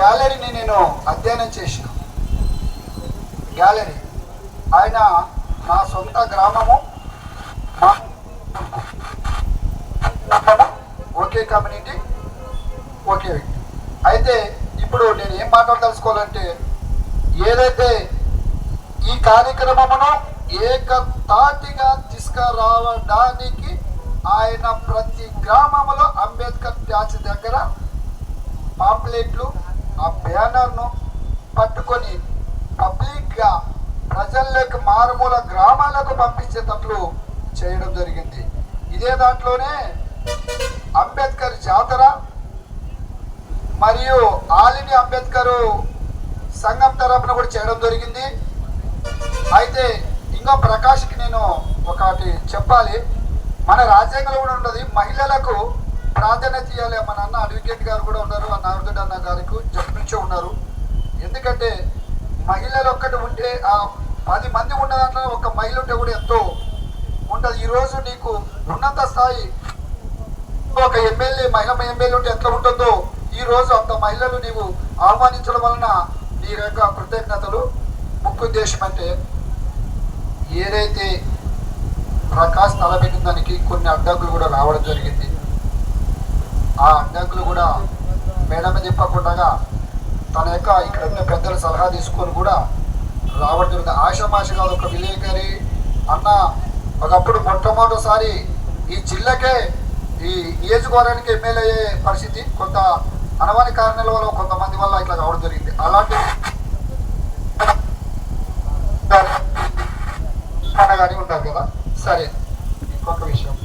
గ్యాలరీని నేను అధ్యయనం చేసిన. గ్యాలరీ ఆయన నా సొంత గ్రామము, ఒకే కమ్యూనిటీ, ఒకే వ్యక్తి. అయితే ఇప్పుడు నేను ఏం మాట్లాడదలుచుకోవాలంటే, ఏదైతే ఈ కార్యక్రమమును ఏకతాటిగా తీసుకురావడానికి ఆయన ప్రతి గ్రామంలో అంబేద్కర్ ట్యాచ్ దగ్గర పాంప్లెట్లు, ఆ బ్యానర్ను పట్టుకొని పబ్లిక్గా ప్రజల్లోకి మారుమూల గ్రామాలకు పంపించేటట్లు చేయడం జరిగింది. ఇదే దాంట్లోనే అంబేద్కర్ జాతర మరియు ఆల్ ఇండియా అంబేద్కర్ సంఘం తరపున కూడా చేయడం జరిగింది. అయితే ఇంకా ప్రకాష్కి నేను ఒకటి చెప్పాలి. మన రాజ్యాంగంలో కూడా ఉన్నది, మహిళలకు ప్రాధాన్యత ఇవ్వాలి. మన అన్న అడ్వకేట్ గారు కూడా ఉన్నారు, ఆ నాగరెడ్డి అన్న గారికి జట్టు నుంచే ఉన్నారు. ఎందుకంటే మహిళలు ఒక్కటి ఉంటే, ఆ 10 మంది ఉన్న దాంట్లో ఒక మహిళ ఉంటే కూడా ఎంతో ఉంటుంది. ఈరోజు నీకు ఉన్నత స్థాయి ఒక ఎమ్మెల్యే, మహిళ ఎమ్మెల్యే ఉంటే ఎట్లా ఉంటుందో, ఈరోజు అంత మహిళలు నీవు ఆహ్వానించడం వలన నీ యొక్క కృతజ్ఞతలు. ముఖ్య ఉద్దేశం అంటే, ఏదైతే ప్రకాష్ తలపెట్టిన దానికి కొన్ని అడ్డంకులు కూడా రావడం జరిగింది. ఆ అడ్డంకులు కూడా మేడం చెప్పకుండా తన యొక్క ఇక్కడ ఉన్న పెద్దల సలహా తీసుకొని కూడా రావడం జరిగింది. ఆషామాషగా ఒక విలేకరి అన్న ఒకప్పుడు మొట్టమొదటిసారి ఈ జిల్లాకే, ఈ నియోజకవర్గానికి ఎమ్మెల్యే అయ్యే పరిస్థితి కొంత అనవాని కారణాల వల్ల కొంతమంది వల్ల ఇట్లా రావడం జరిగింది. అలాంటి కానీ ఉంటారు కదా. సరే, ఇంకొక విషయం,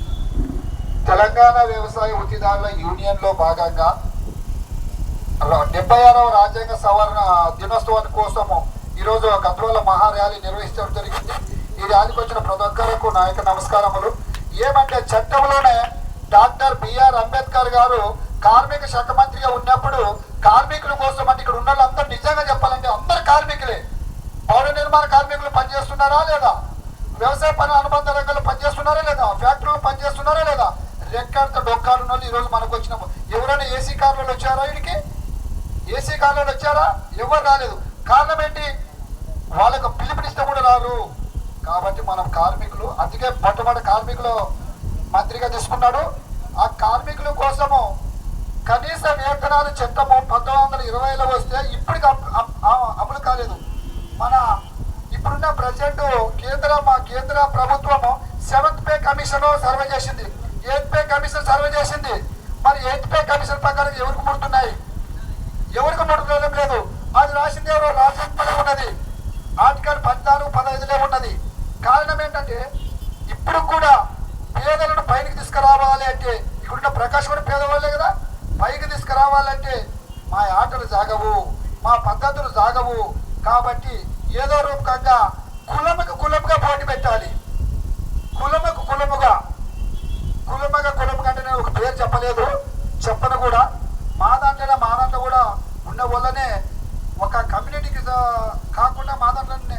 తెలంగాణ వ్యవసాయ వృత్తిదారుల యూనియన్లో భాగంగా 76వ రాజ్యాంగ సవరణ దినోత్సవాన్ని కోసము ఈరోజు గద్వాల మహా ర్యాలీ నిర్వహించడం జరిగింది. ఈ ర్యాలీకి వచ్చిన ప్రతి ఒక్కరికి నా యొక్క నమస్కారములు. ఏమంటే, చట్టంలోనే డాక్టర్ బిఆర్ అంబేద్కర్ గారు కార్మిక శాఖ మంత్రిగా ఉన్నప్పుడు కార్మికుల కోసం అంటే ఇక్కడ ఉన్న వాళ్ళందరూ నిజంగా చెప్పాలంటే అందరు కార్మికులే. పౌర నిర్మాణ కార్మికులు పనిచేస్తున్నారా లేదా, వ్యవసాయ పని అనుబంధ రంగంలో పనిచేస్తున్నారా లేదా, ఫ్యాక్టరీలో పనిచేస్తున్నారా లేదా, రెక్కడితో డొక్కాడు ఉన్న వాళ్ళు ఈరోజు మనకు వచ్చినాము. ఎవరైనా ఏసీ కార్లలో వచ్చారా? వీడికి ఏసీ కార్లలో వచ్చారా? ఎవరు రాలేదు. కారణం ఏంటి? వాళ్ళకు పిలుపునిస్తే కూడా రారు. కాబట్టి మనం కార్మికులు, అందుకే మొట్టమొదటి కార్మికులు మంత్రిగా తీసుకున్నాడు. ఆ కార్మికుల కోసము కనీస వేతనాలు చట్టము 1920లో వస్తే ఇప్పటికి అమలు కాలేదు. మన ఇప్పుడున్న ప్రజెంట్ కేంద్ర ప్రభుత్వము 7th పే కమిషన్ సర్వే చేసింది, 8th పే కమిషన్ సర్వే చేసింది. మరి 8th పే కమిషన్ ప్రకారం ఎవరికి ముడుతున్నాయి? ఎవరికి ముడతడం లేదు. అది రాసింది ఎవరో రాజ్యాంగంలో ఉన్నది, ఆర్టికల్ 14, 15లో ఉన్నది. కారణం ఏంటంటే, ఇప్పుడు కూడా పేదలను పైకి తీసుకురావాలి అంటే, ఇక్కడున్న ప్రకాష్ కూడా పేదవాళ్ళే కదా, పైకి తీసుకురావాలంటే మా ఆటలు సాగవు, మా పద్ధతులు సాగవు. కాబట్టి ఏదో రూపకంగా కులముగా పోటీ పెట్టాలి. కులముగా అంటే నేను ఒక పేరు చెప్పలేదు, చెప్పను కూడా. మా దాంట్లో కూడా ఉన్న వల్లనే ఒక కమ్యూనిటీకి కాకుండా మా దాంట్లోనే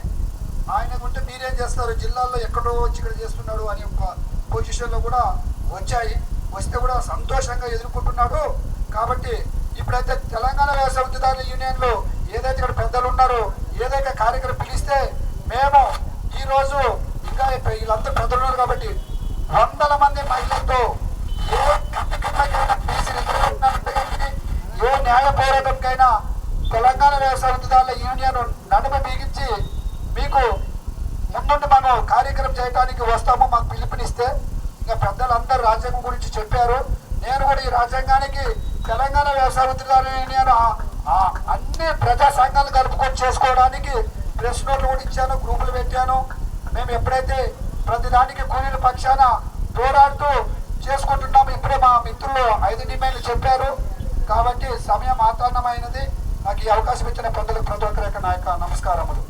ఆయన ఉంటే మీరేం చేస్తారు, జిల్లాల్లో ఎక్కడో వచ్చి ఇక్కడ చేస్తున్నాడు అని ఒక పొజిషన్లో కూడా వచ్చాయి. వస్తే కూడా సంతోషంగా ఎదుర్కొంటున్నాడు. కాబట్టి ఇప్పుడైతే తెలంగాణ వ్యవసాయ వృత్తిదారుల యూనియన్లో ఏదైతే ఇక్కడ పెద్దలు ఉన్నారో, ఏదైతే కార్యక్రమం పిలిస్తే మేము ఈరోజు ఇంకా వీళ్ళంతా పెద్దలు ఉన్నారు కాబట్టి 100 మంది మహిళలతో ఏ ఏ న్యాయ పోరాటంకైనా తెలంగాణ వ్యవసాయ వృత్తిదారుల యూనియన్ నడుమ బిగించి మీకు ముందుండి మనం కార్యక్రమం చేయడానికి వస్తాము. మాకు పిలుపునిస్తే ఇంకా పెద్దలందరూ రాజ్యాంగం గురించి చెప్పారు. నేను కూడా ఈ రాజ్యాంగానికి తెలంగాణ వ్యవసాయ వృత్తిదారుల యూనియన్ అన్ని ప్రజా సంఘాలు కలుపుకొని చేసుకోవడానికి ప్రెస్ నోట్లు కూడా ఇచ్చాను, గ్రూపులు పెట్టాను. మేము ఎప్పుడైతే ప్రతి దానికి కూలీల పక్షాన పోరాడుతూ చేసుకుంటున్నాము. ఇప్పుడే మా మిత్రులు 5 డిమాండ్లు చెప్పారు. కాబట్టి సమయం ఆతాన్నమైనది. నాకు ఈ అవకాశం ఇచ్చిన పెద్దలకు ప్రతి ఒక్కరి యొక్క నా యొక్క నమస్కారములు.